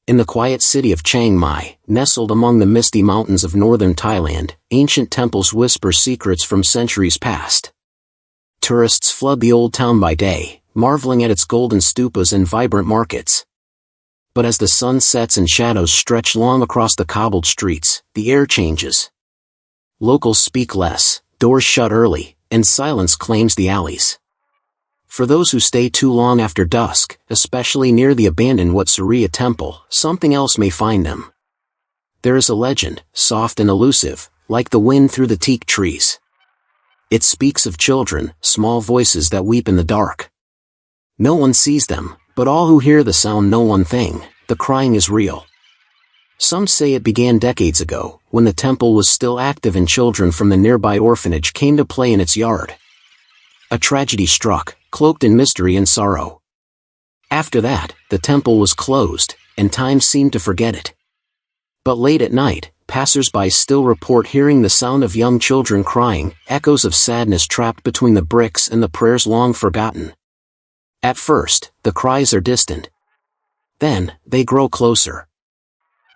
In the quiet city of Chiang Mai, nestled among the misty mountains of northern Thailand, ancient temples whisper secrets from centuries past. Tourists flood the old town by day, marveling at its golden stupas and vibrant markets. But as the sun sets and shadows stretch long across the cobbled streets, the air changes. Locals speak less, doors shut early, and silence claims the alleys. For those who stay too long after dusk, especially near the abandoned Wat Suriya temple, something else may find them. There is a legend, soft and elusive, like the wind through the teak trees. It speaks of children, small voices that weep in the dark. No one sees them, but all who hear the sound know one thing: the crying is real. Some say it began decades ago, when the temple was still active and children from the nearby orphanage came to play in its yard. A tragedy struck, cloaked in mystery and sorrow. After that, the temple was closed, and time seemed to forget it. But late at night, passers-by still report hearing the sound of young children crying, echoes of sadness trapped between the bricks and the prayers long forgotten. At first, the cries are distant. Then, they grow closer.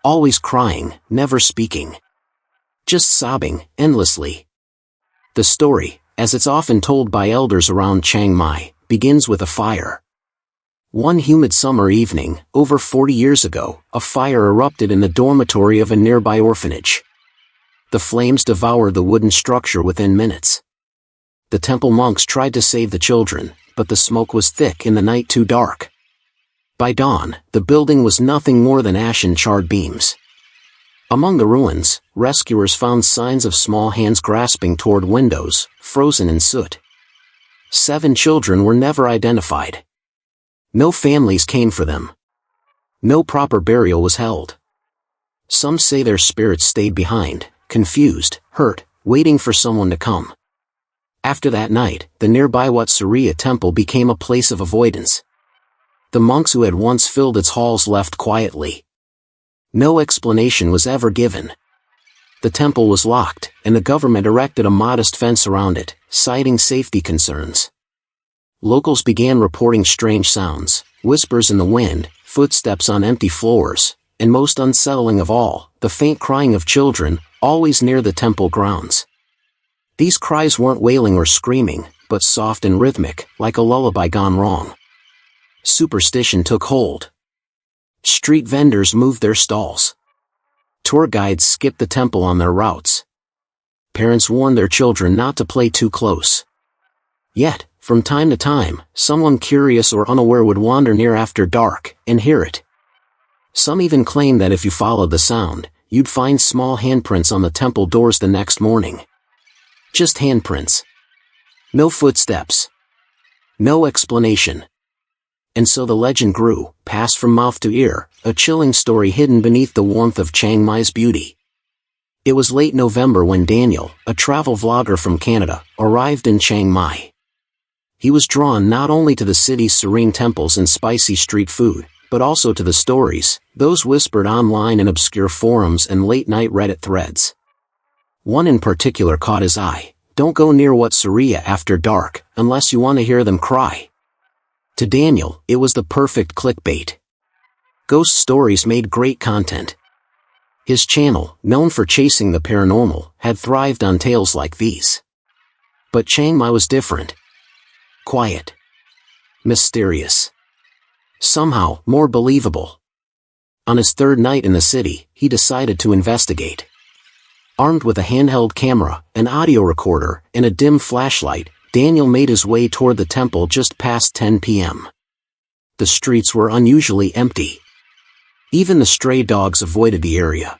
Always crying, never speaking. Just sobbing, endlessly. The story, as it's often told by elders around Chiang Mai, begins with a fire. One humid summer evening, over 40 years ago, a fire erupted in the dormitory of a nearby orphanage. The flames devoured the wooden structure within minutes. The temple monks tried to save the children, but the smoke was thick and the night too dark. By dawn, the building was nothing more than ash and charred beams. Among the ruins, rescuers found signs of small hands grasping toward windows, frozen in soot. 7 children were never identified. No families came for them. No proper burial was held. Some say their spirits stayed behind, confused, hurt, waiting for someone to come. After that night, the nearby Wat Suriya temple became a place of avoidance. The monks who had once filled its halls left quietly. No explanation was ever given. The temple was locked, and the government erected a modest fence around it, citing safety concerns. Locals began reporting strange sounds, whispers in the wind, footsteps on empty floors, and most unsettling of all, the faint crying of children, always near the temple grounds. These cries weren't wailing or screaming, but soft and rhythmic, like a lullaby gone wrong. Superstition took hold. Street vendors moved their stalls. Tour guides skipped the temple on their routes. Parents warned their children not to play too close. Yet, from time to time, someone curious or unaware would wander near after dark, and hear it. Some even claimed that if you followed the sound, you'd find small handprints on the temple doors the next morning. Just handprints. No footsteps. No explanation. And so the legend grew, passed from mouth to ear, a chilling story hidden beneath the warmth of Chiang Mai's beauty. It was late November when Daniel, a travel vlogger from Canada, arrived in Chiang Mai. He was drawn not only to the city's serene temples and spicy street food, but also to the stories, those whispered online in obscure forums and late-night Reddit threads. One in particular caught his eye: "Don't go near Wat Suriya after dark, unless you want to hear them cry." To Daniel, it was the perfect clickbait. Ghost stories made great content. His channel, known for chasing the paranormal, had thrived on tales like these. But Chiang Mai was different. Quiet. Mysterious. Somehow, more believable. On his 3rd night in the city, he decided to investigate. Armed with a handheld camera, an audio recorder, and a dim flashlight, Daniel made his way toward the temple just past 10 p.m. The streets were unusually empty. Even the stray dogs avoided the area.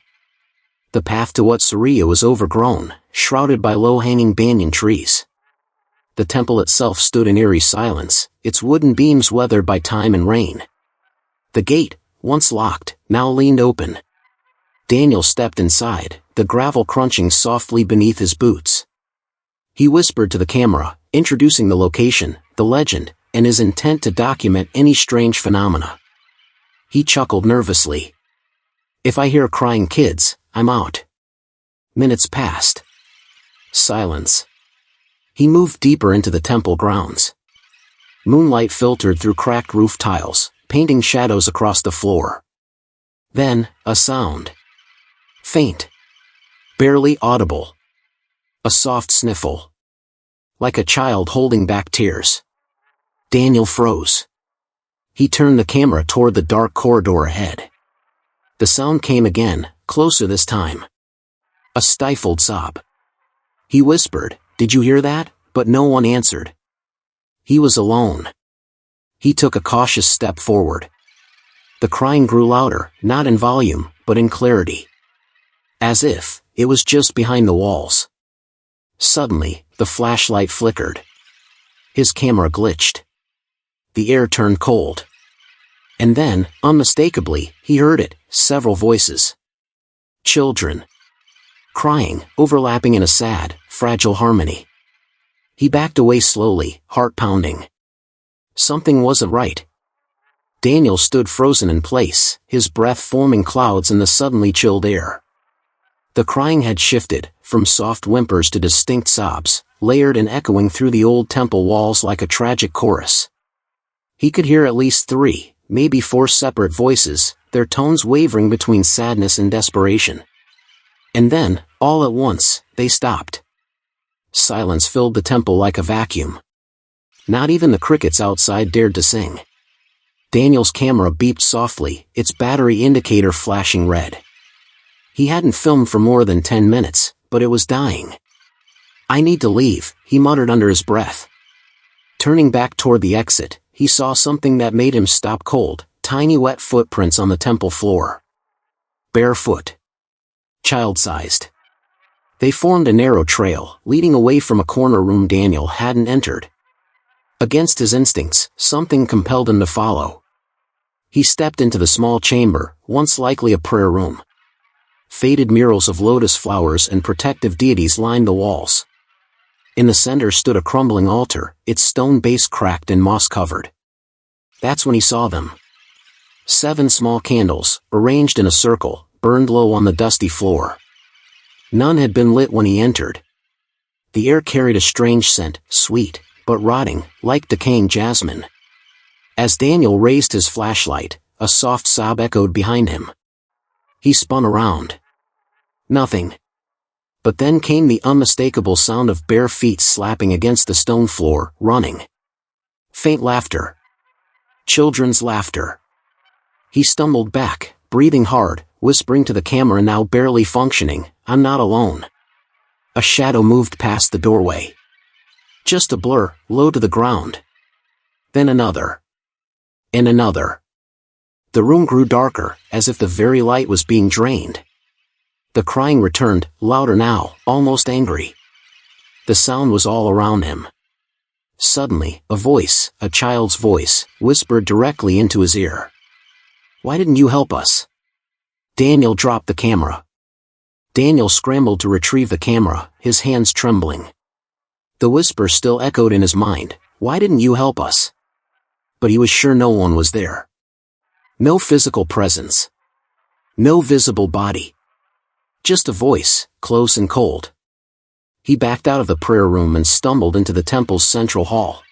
The path to Wat Suriya was overgrown, shrouded by low-hanging banyan trees. The temple itself stood in eerie silence, its wooden beams weathered by time and rain. The gate, once locked, now leaned open. Daniel stepped inside, the gravel crunching softly beneath his boots. He whispered to the camera, introducing the location, the legend, and his intent to document any strange phenomena. He chuckled nervously. "If I hear crying kids, I'm out." Minutes passed. Silence. He moved deeper into the temple grounds. Moonlight filtered through cracked roof tiles, painting shadows across the floor. Then, a sound. Faint. Barely audible. A soft sniffle. Like a child holding back tears. Daniel froze. He turned the camera toward the dark corridor ahead. The sound came again, closer this time. A stifled sob. He whispered, "Did you hear that?" But no one answered. He was alone. He took a cautious step forward. The crying grew louder, not in volume, but in clarity. As if it was just behind the walls. Suddenly, the flashlight flickered. His camera glitched. The air turned cold. And then, unmistakably, he heard it, several voices. Children. Crying, overlapping in a sad, fragile harmony. He backed away slowly, heart pounding. Something wasn't right. Daniel stood frozen in place, his breath forming clouds in the suddenly chilled air. The crying had shifted, from soft whimpers to distinct sobs, layered and echoing through the old temple walls like a tragic chorus. He could hear at least 3, maybe 4 separate voices, their tones wavering between sadness and desperation. And then, all at once, they stopped. Silence filled the temple like a vacuum. Not even the crickets outside dared to sing. Daniel's camera beeped softly, its battery indicator flashing red. He hadn't filmed for more than 10 minutes, but it was dying. "I need to leave," he muttered under his breath. Turning back toward the exit, he saw something that made him stop cold, tiny wet footprints on the temple floor. Barefoot. Child-sized. They formed a narrow trail, leading away from a corner room Daniel hadn't entered. Against his instincts, something compelled him to follow. He stepped into the small chamber, once likely a prayer room. Faded murals of lotus flowers and protective deities lined the walls. In the center stood a crumbling altar, its stone base cracked and moss-covered. That's when he saw them. 7 small candles, arranged in a circle, burned low on the dusty floor. None had been lit when he entered. The air carried a strange scent, sweet, but rotting, like decaying jasmine. As Daniel raised his flashlight, a soft sob echoed behind him. He spun around. Nothing. But then came the unmistakable sound of bare feet slapping against the stone floor, running. Faint laughter. Children's laughter. He stumbled back, breathing hard, whispering to the camera now barely functioning, "I'm not alone." A shadow moved past the doorway. Just a blur, low to the ground. Then another. And another. The room grew darker, as if the very light was being drained. The crying returned, louder now, almost angry. The sound was all around him. Suddenly, a voice, a child's voice, whispered directly into his ear. "Why didn't you help us?" Daniel dropped the camera. Daniel scrambled to retrieve the camera, his hands trembling. The whisper still echoed in his mind, "Why didn't you help us?" But he was sure no one was there. No physical presence. No visible body. Just a voice, close and cold. He backed out of the prayer room and stumbled into the temple's central hall.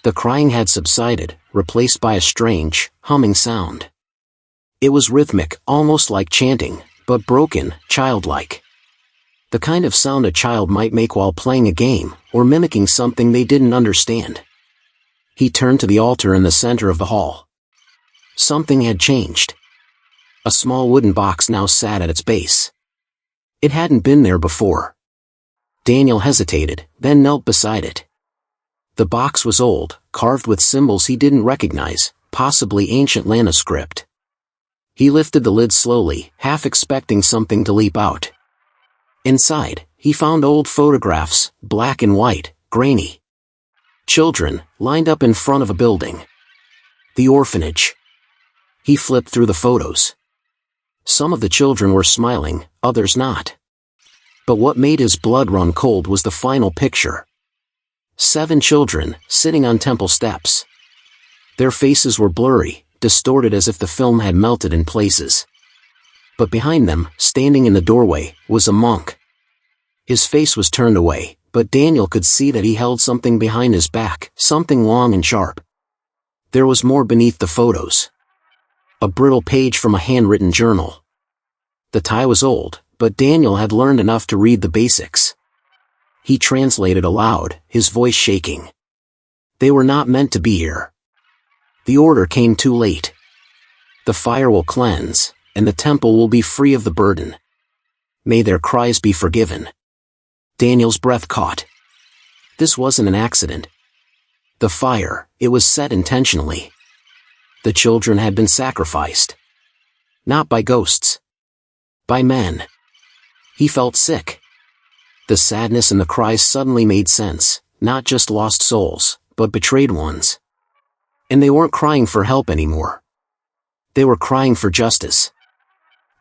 The crying had subsided, replaced by a strange, humming sound. It was rhythmic, almost like chanting, but broken, childlike. The kind of sound a child might make while playing a game, or mimicking something they didn't understand. He turned to the altar in the center of the hall. Something had changed. A small wooden box now sat at its base. It hadn't been there before. Daniel hesitated, then knelt beside it. The box was old, carved with symbols he didn't recognize, possibly ancient Lana script. He lifted the lid slowly, half expecting something to leap out. Inside, he found old photographs, black and white, grainy. Children, lined up in front of a building. The orphanage. He flipped through the photos. Some of the children were smiling, others not. But what made his blood run cold was the final picture. 7 children, sitting on temple steps. Their faces were blurry, distorted as if the film had melted in places. But behind them, standing in the doorway, was a monk. His face was turned away, but Daniel could see that he held something behind his back, something long and sharp. There was more beneath the photos. A brittle page from a handwritten journal. The Thai was old, but Daniel had learned enough to read the basics. He translated aloud, his voice shaking. They were not meant to be here. The order came too late. The fire will cleanse, and the temple will be free of the burden. May their cries be forgiven. Daniel's breath caught. This wasn't an accident. The fire, it was set intentionally. The children had been sacrificed. Not by ghosts. By men. He felt sick. The sadness and the cries suddenly made sense, not just lost souls, but betrayed ones. And they weren't crying for help anymore. They were crying for justice.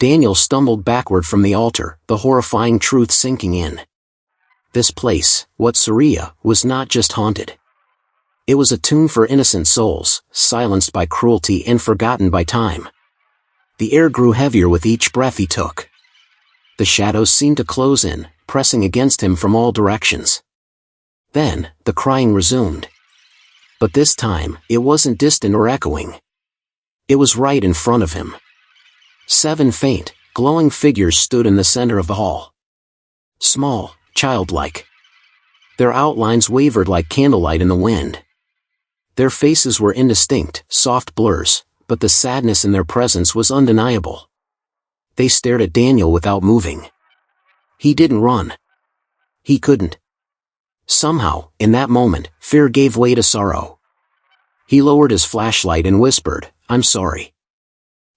Daniel stumbled backward from the altar, the horrifying truth sinking in. This place, Wat Suriya, was not just haunted. It was a tomb for innocent souls, silenced by cruelty and forgotten by time. The air grew heavier with each breath he took. The shadows seemed to close in, pressing against him from all directions. Then, the crying resumed. But this time, it wasn't distant or echoing. It was right in front of him. 7 faint, glowing figures stood in the center of the hall. Small, childlike. Their outlines wavered like candlelight in the wind. Their faces were indistinct, soft blurs, but the sadness in their presence was undeniable. They stared at Daniel without moving. He didn't run. He couldn't. Somehow, in that moment, fear gave way to sorrow. He lowered his flashlight and whispered, "I'm sorry."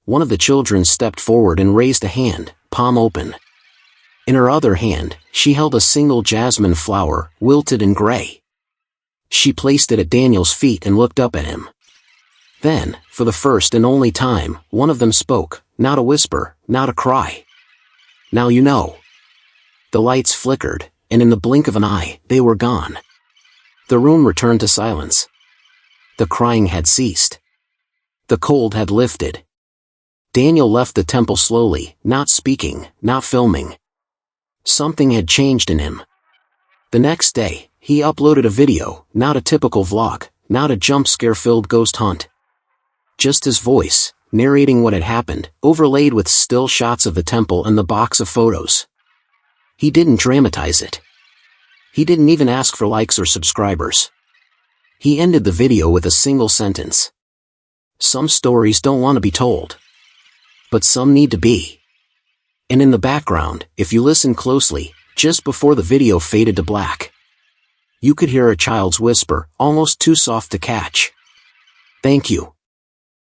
One of the children stepped forward and raised a hand, palm open. In her other hand, she held a single jasmine flower, wilted and gray. She placed it at Daniel's feet and looked up at him. Then, for the first and only time, one of them spoke, not a whisper, not a cry. "Now you know." The lights flickered, and in the blink of an eye, they were gone. The room returned to silence. The crying had ceased. The cold had lifted. Daniel left the temple slowly, not speaking, not filming. Something had changed in him. The next day, he uploaded a video, not a typical vlog, not a jump-scare-filled ghost hunt. Just his voice, narrating what had happened, overlaid with still shots of the temple and the box of photos. He didn't dramatize it. He didn't even ask for likes or subscribers. He ended the video with a single sentence. Some stories don't want to be told. But some need to be. And in the background, if you listen closely, just before the video faded to black, you could hear a child's whisper, almost too soft to catch. "Thank you."